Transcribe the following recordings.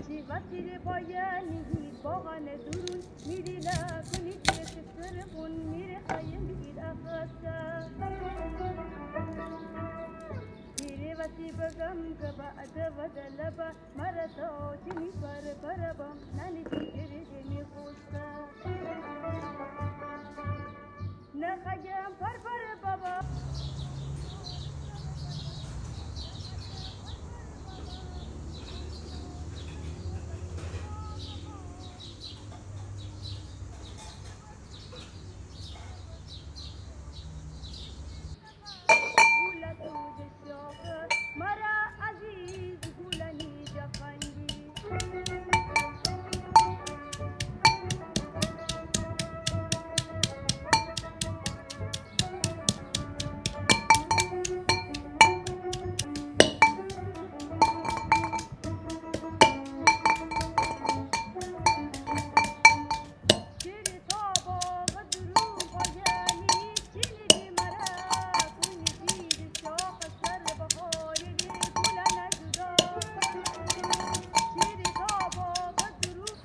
چی وسیله پایانی باغن درون میری لکنی که سرخون میره خایم بگید اخسته میره وسی بگم که بعد ودلبا مرتا چنی پر بام نانی دیگری دمی خوسته نخیم پر بابا گوله تو دشاخه مرا عزیز گولنی جفنگی چیری تا باغ درون پایانی چینی دی مرا کنی دید شاخ سر بخاری دی گوله نجدا چیری تا باغ درون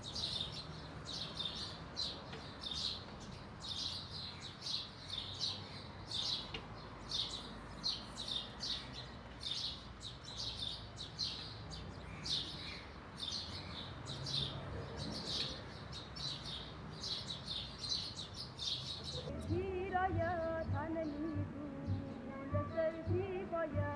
زیرایا تننی دو لسر زیبایا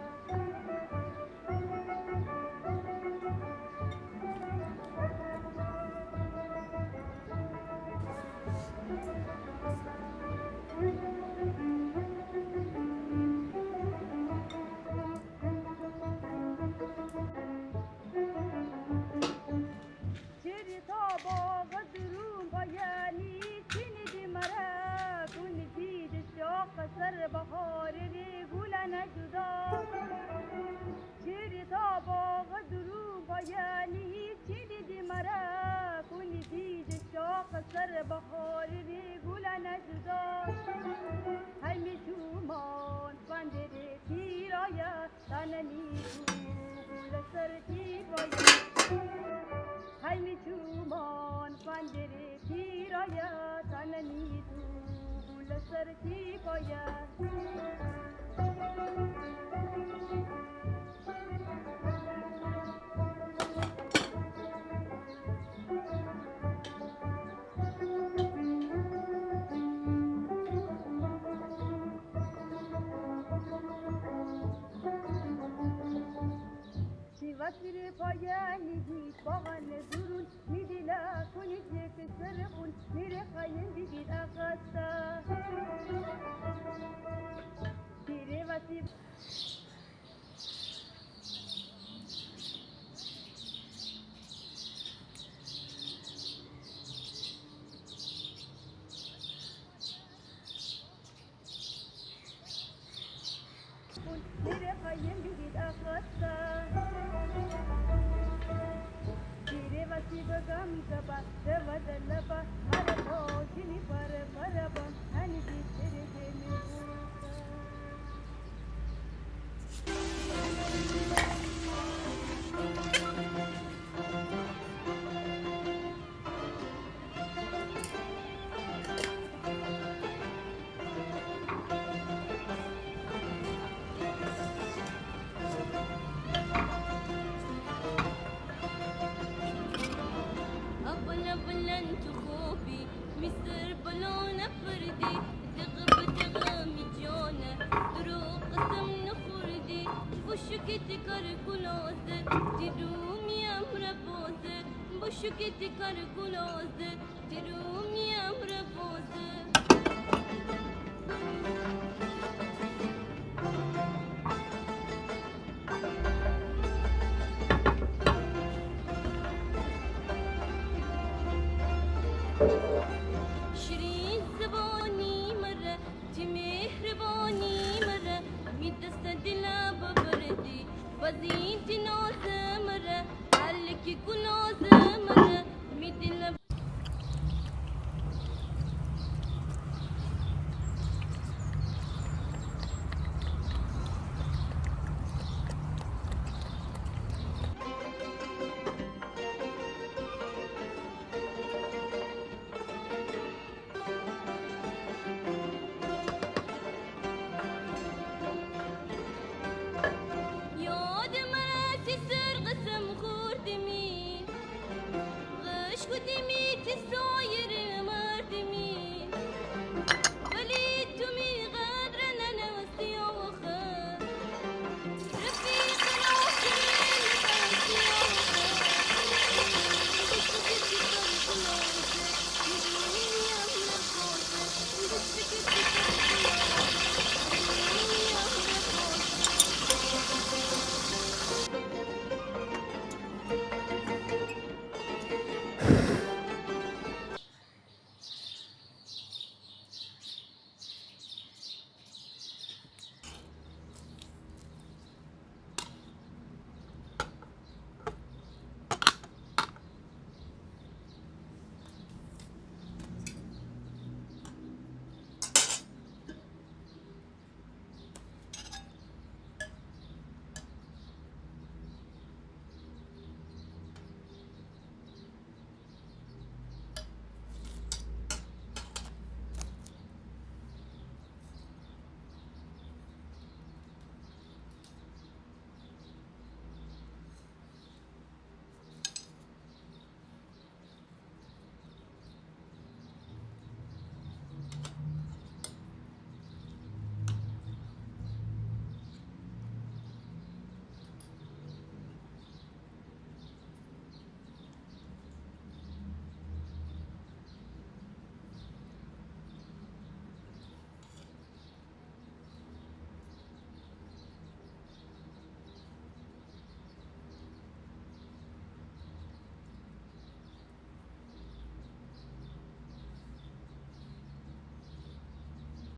چیری تا باغ درون پایانی چینی دی مرا کنی دید شاخ سر بخاری دی گوله نجدا چیری تا باغ درون پایانی چینی دی مرا کنی دید شاخ سر بخاری دی گوله نجدا همی چومان بندری تیرایا تننی گوله سر تیرایا همی چومان پنجره تیرایا تننی تو لسر تی باید چی وسیله پایانی باغن درون میدی لکنی که سرخون میره خایم بگید اخسته میره وسی میره خایم بگید اخسته میره وسی بگم که بعد ودلبا مرتا چنی پر بام هنی دیگری دمی خوسته بلن تخوفي مستر بلون فردي تغمي جونة دروق قسم نخردي بشكتي كركولوزة ترومي أمر بوزة بشكتي كركولوزة ترومي أمر بوزة شيرين زبوني مرة تمهربوني مرة ميدست دلا ببردي وزينتي نوز مرة عليكي كنوز مرة ميدلا سو